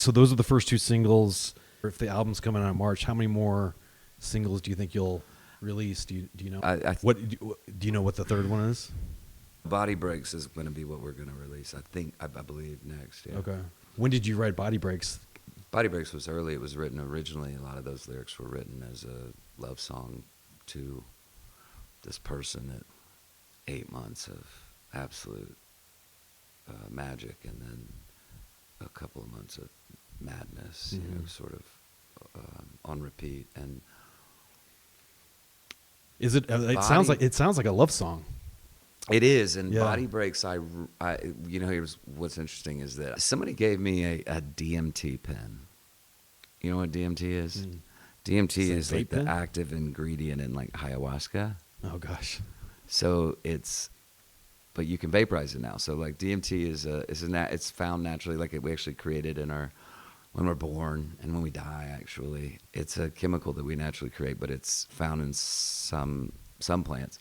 So those are the first two singles. If the album's coming out in March, how many more singles do you think you'll release? Do you know? Do you know what the third one is? Body Breaks is going to be what we're going to release. I believe next. Yeah. Okay. When did you write Body Breaks? Body Breaks was early. It was written originally. A lot of those lyrics were written as a love song to this person at 8 months of absolute magic, and then a couple of months of madness, you know, sort of on repeat. And is it? It sounds like a love song. It is, and Yeah. Body Breaks. Here's what's interesting is that somebody gave me a DMT pen. You know what DMT is? DMT is like the active ingredient in like ayahuasca. Oh gosh. So but you can vaporize it now. So like DMT it's found naturally, like we actually created when we're born and when we die. Actually, it's a chemical that we naturally create, but it's found in some plants.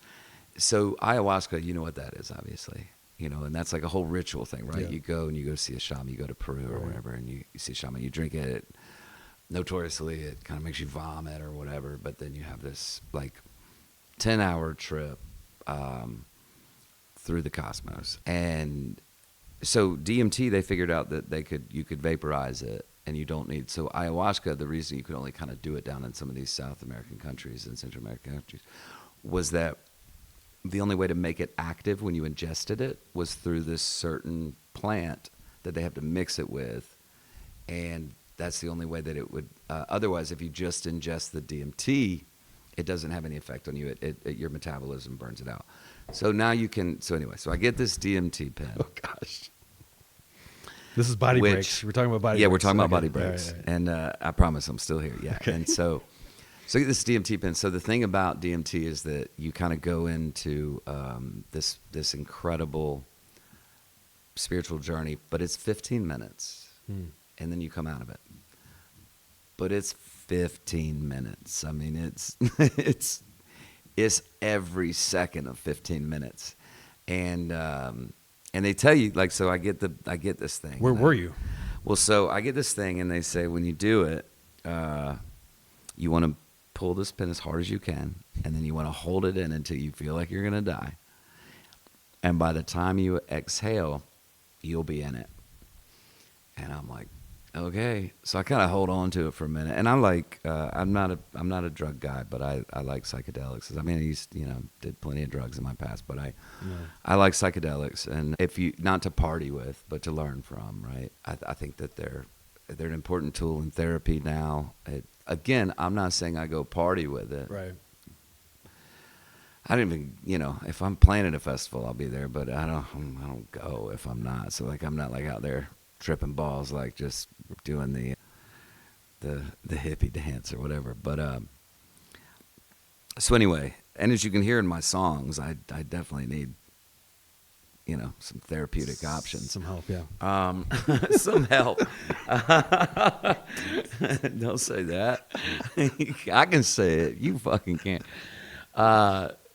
So ayahuasca, you know what that is, obviously, and that's like a whole ritual thing, right? Yeah. You go see a shaman, you go to Peru or whatever, and you see a shaman, you drink it. Notoriously, it kind of makes you vomit or whatever, but then you have this like 10-hour trip through the cosmos. And so DMT, they figured out that you could vaporize it, and you don't need. So ayahuasca, the reason you could only kind of do it down in some of these South American countries and Central American countries was that the only way to make it active when you ingested it was through this certain plant that they have to mix it with, and that's the only way that it would. Otherwise, if you just ingest the DMT, it doesn't have any effect on you. Your metabolism burns it out. So now you can. So anyway, so I get this DMT pen. Oh gosh. This is Body Breaks. We're talking about Body Breaks. Yeah, we're talking about Body All Breaks, right. and I promise I'm still here. Yeah, Okay. and so I get this DMT pen. So the thing about DMT is that you kind of go into this incredible spiritual journey, but it's 15 minutes, and then you come out of it. But it's 15 minutes. I mean, it's every second of 15 minutes, and they tell you, like, so I get this thing. Where were you? Well, so I get this thing, and they say when you do it, you want to pull this pin as hard as you can, and then you want to hold it in until you feel like you're gonna die. And by the time you exhale, you'll be in it. And I'm like, okay. So I kind of hold on to it for a minute. And I like, I'm not a drug guy, but I like psychedelics. I mean, I did plenty of drugs in my past, but I like psychedelics. And if you, not to party with, but to learn from, right? I think that they're an important tool in therapy now. Again, I'm not saying I go party with it. Right. I don't even, if I'm playing at a festival, I'll be there, but I don't go if I'm not. So like, I'm not like out there tripping balls, like just doing the hippie dance or whatever. But so anyway, and as you can hear in my songs, I definitely need some therapeutic options. Some help, yeah. Some help. Don't say that. I can say it. You fucking can't.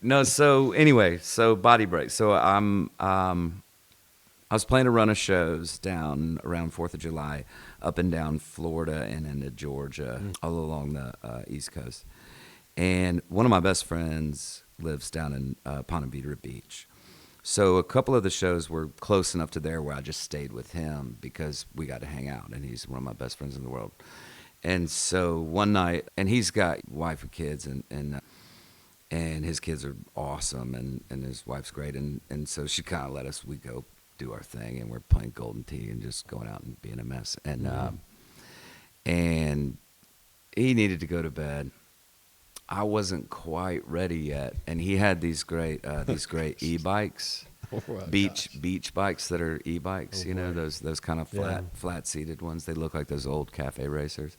No. So anyway, so Body Break. So I was playing a run of shows down around 4th of July, up and down Florida and into Georgia, all along the East Coast. And one of my best friends lives down in Ponte Vedra Beach. So a couple of the shows were close enough to there where I just stayed with him because we got to hang out, and he's one of my best friends in the world. And so one night, and he's got wife and kids, and his kids are awesome, and his wife's great, and so she kind of we go do our thing, and we're playing Golden Tee and just going out and being a mess, and he needed to go to bed. I wasn't quite ready yet, and he had these great e-bikes, beach bikes that are e-bikes, those kind of flat seated ones. They look like those old cafe racers.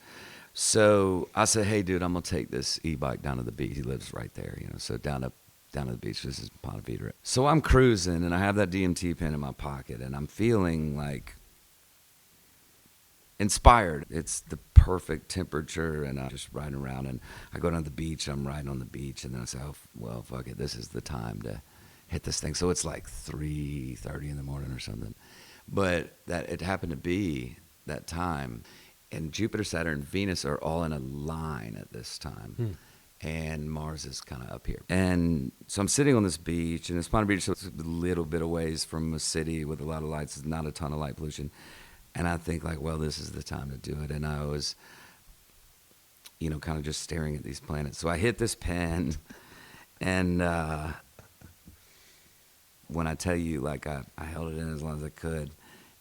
So I said, "Hey, dude, I'm gonna take this e-bike down to the beach." He lives right there, so down to the beach. This is Ponte Vedra. So I'm cruising, and I have that DMT pen in my pocket, and I'm feeling like inspired. It's the perfect temperature, and I'm just riding around, and I go down to the beach. I'm riding on the beach, and then I say, "Oh, well, fuck it. This is the time to hit this thing." So it's like 3:30 in the morning or something. But that it happened to be that time. And Jupiter, Saturn, Venus are all in a line at this time. And Mars is kind of up here. And so I'm sitting on this beach, and it's Palm Beach, so it's a little bit away from a city with a lot of lights. There's not a ton of light pollution. And I think, like, well, this is the time to do it. And I was, you know, kind of just staring at these planets. So I hit this pen, and when I tell you, like, I held it in as long as I could.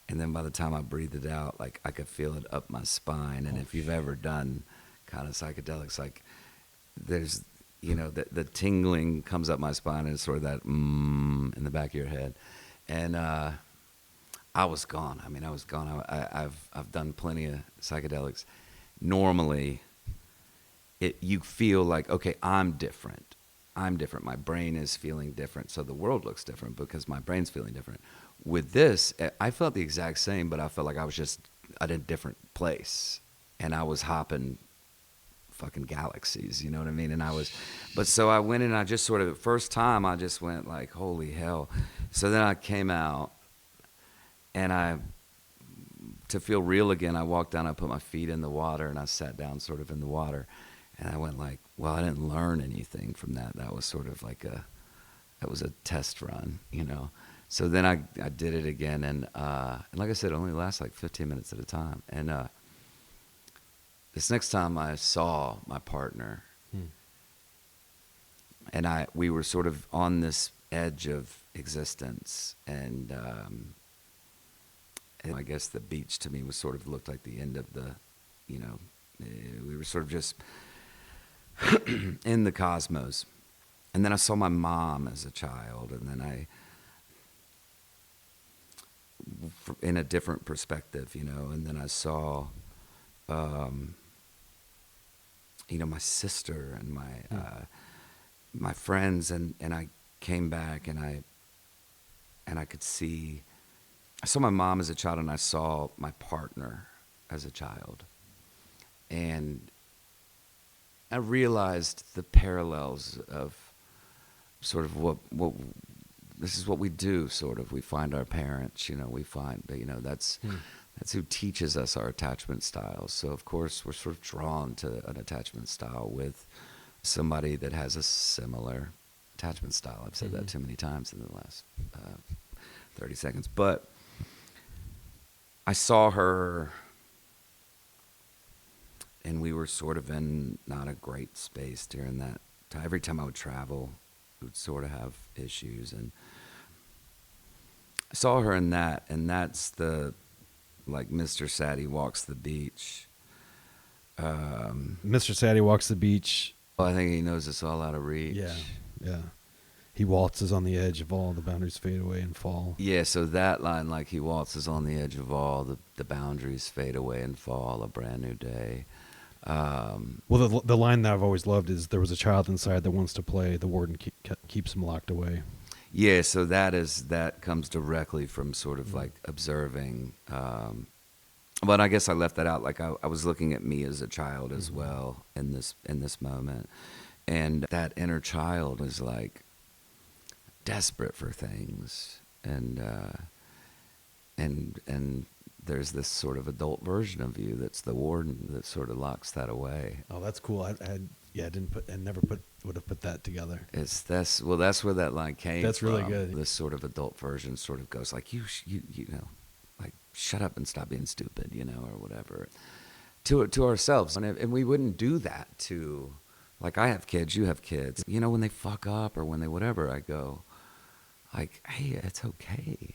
And then by the time I breathed it out, like, I could feel it up my spine. And if you've ever done kind of psychedelics, like, there's, you know, the tingling comes up my spine, and it's sort of that in the back of your head. And I was gone. I mean, I was gone. I've done plenty of psychedelics. Normally, you feel like, okay, I'm different. My brain is feeling different, so the world looks different because my brain's feeling different. With this, I felt the exact same, but I felt like I was just at a different place, and I was hopping fucking galaxies, you know what I mean? But so I went in, and I just sort of, first time I just went like, holy hell. So then I came out, and to feel real again, I walked down, I put my feet in the water, and I sat down sort of in the water, and I went like, well, I didn't learn anything from that. That was sort of like that was a test run, you know? So then I did it again, and like I said, it only lasts like 15 minutes at a time. And this next time I saw my partner, and we were sort of on this edge of existence, and I guess the beach to me was sort of looked like the end of the, you know, we were sort of just in the cosmos. And then I saw my mom as a child, and then in a different perspective, you know, and then I saw, you know, my sister and my friends, and I came back, and I could see, I saw my mom as a child, and I saw my partner as a child, and I realized the parallels of sort of what this is what we do, sort of. We find our parents, you know, that's who teaches us our attachment styles. So, of course, we're sort of drawn to an attachment style with somebody that has a similar attachment style. I've said that too many times in the last 30 seconds. But I saw her, and we were sort of in not a great space during that time. Every time I would travel, we would sort of have issues. And I saw her in that, and that's the, like, Mr. Sadie walks the beach. Mr. Sadie walks the beach. Well, I think he knows it's all out of reach. Yeah. He waltzes on the edge of all, the boundaries fade away and fall. Yeah, so that line, like, he waltzes on the edge of all, the boundaries fade away and fall, a brand new day. Well, the line that I've always loved is, there was a child inside that wants to play, the warden keeps him locked away. Yeah, so that comes directly from sort of like observing. But I guess I left that out. Like, I was looking at me as a child as well in this moment, and that inner child was like desperate for things, and there's this sort of adult version of you that's the warden that sort of locks that away. Oh, that's cool. I never would have put that together. That's where that line came from. That's really good. This sort of adult version sort of goes like, you know, like, shut up and stop being stupid, you know, or whatever, to ourselves. And we wouldn't do that to, like, I have kids, you have kids. You know, when they fuck up or when they whatever, I go, like, hey, it's okay.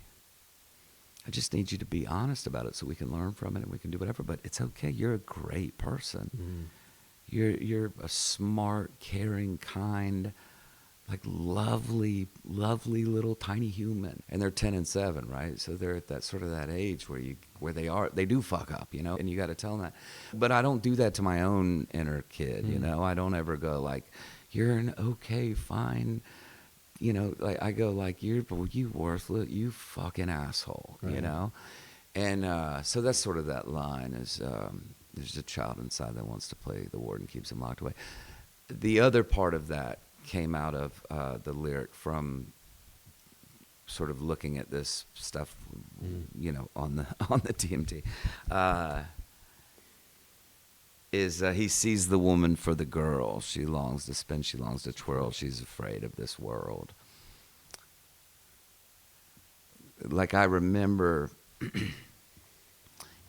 I just need you to be honest about it so we can learn from it and we can do whatever. But it's okay. You're a great person. You're a smart, caring, kind, like, lovely little tiny human. And they're 10 and 7, right? So they're at that sort of that age where they do fuck up, you know, and you got to tell them that. But I don't do that to my own inner kid, you know. I don't ever go like, you're an okay, fine, you know, like, I go like, you worthless, you fucking asshole, right. You know? And so that's sort of that line is, there's a child inside that wants to play, the warden keeps him locked away. The other part of that came out of the lyric from sort of looking at this stuff, you know, on the DMT, is he sees the woman for the girl. She longs to spin, she longs to twirl. She's afraid of this world. Like, I remember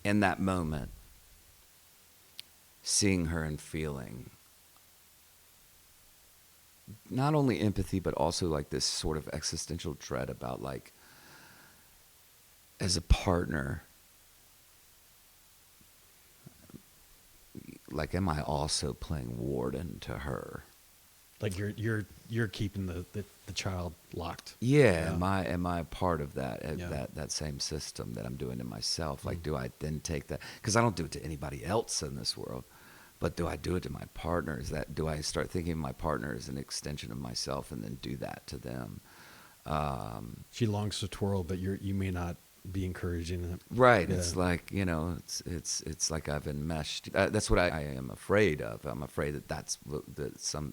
in that moment seeing her and feeling not only empathy, but also like this sort of existential dread about, like, as a partner, like, am I also playing warden to her? Like you're keeping the child locked. Yeah. Am I a part of that Yeah. that same system that I'm doing to myself? Like, do I then take that? Because I don't do it to anybody else in this world, but do I do it to my partner? Do I start thinking of my partner as an extension of myself and then do that to them? She longs to twirl, but you may not be encouraging it. Right. Yeah. It's like, you know, it's like I've enmeshed. That's what I am afraid of. I'm afraid that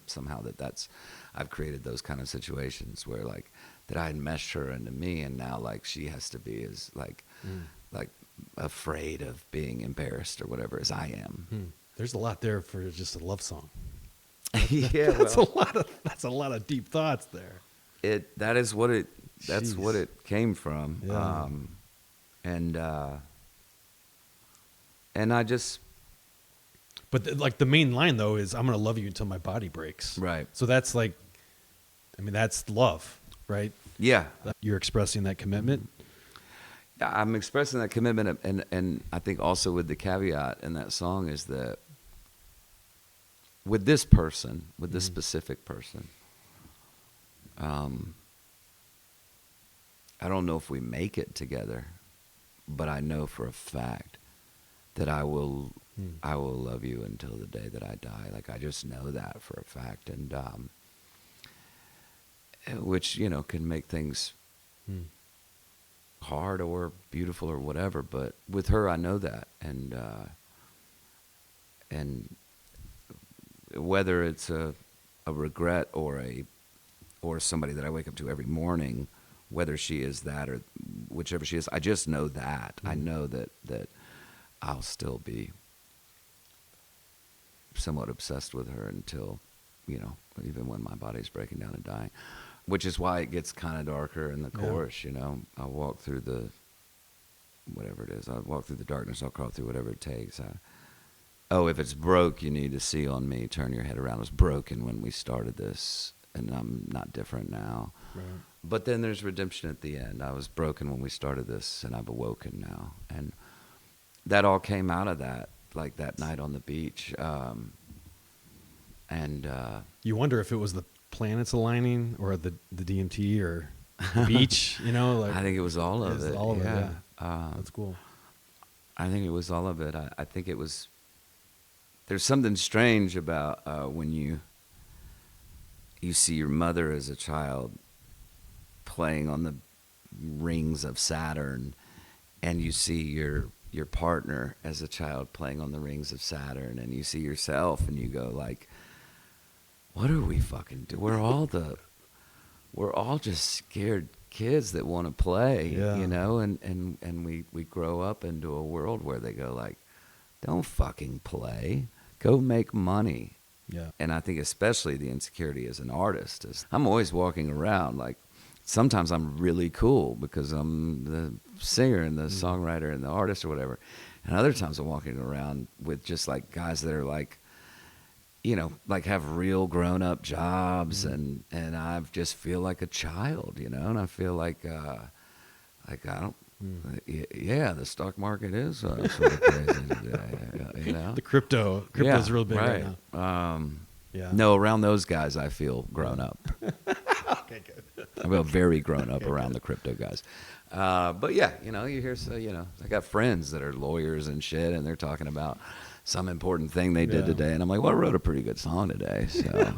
somehow that's I've created those kind of situations where, like, that I enmeshed her into me, and now, like, she has to be as like afraid of being embarrassed or whatever as I am. There's a lot there for just a love song. Yeah, That's well, a lot of deep thoughts there. that's what it Jeez. came from. Yeah. And I just, But like the main line though is I'm gonna love you until my body breaks. right. So that's like, I mean, that's love, right? Yeah. You're expressing that commitment. I'm expressing that commitment, and I think also with the caveat in that song is that with this person, with this specific person, I don't know if we make it together, but I know for a fact that I will love you until the day that I die. Like, I just know that for a fact, and which, you know, can make things hard or beautiful or whatever, but with her I know that, and whether it's a regret or somebody that I wake up to every morning, whether she is that or whichever she is, I just know that. I know that I'll still be somewhat obsessed with her until, you know, even when my body's breaking down and dying. Which is why it gets kind of darker in the chorus, you know. I walk through the, whatever it is, I walk through the darkness, I'll crawl through whatever it takes. If it's broke, you need to see on me, turn your head around. It was broken when we started this, and I'm not different now. Right. But then there's redemption at the end. I was broken when we started this, and I've awoken now. And that all came out of that, like that night on the beach. You wonder if it was the planets aligning or the DMT or the beach, you know? Like, I think it was all of it. All of it, yeah. That's cool. I think it was all of it. I think it was. There's something strange about when you see your mother as a child playing on the rings of Saturn, and you see your partner as a child playing on the rings of Saturn, and you see yourself, and you go like, "What are we fucking do? We're all just scared kids that want to play, you know." And we grow up into a world where they go like, "Don't fucking play, go make money." Yeah. And I think especially the insecurity as an artist is I'm always walking around like, sometimes I'm really cool because I'm the singer and the songwriter and the artist or whatever. And other times I'm walking around with just like guys that are like, you know, like have real grown up jobs and I just feel like a child, you know, and I feel like I don't, yeah, the stock market is sort of crazy today, you know. The crypto's real big right now. No, around those guys I feel grown up. Okay, good. I feel very grown up around the crypto guys. But yeah, you know, you hear, so, you know, I got friends that are lawyers and shit, and they're talking about some important thing they did today, and I'm like, well, I wrote a pretty good song today, so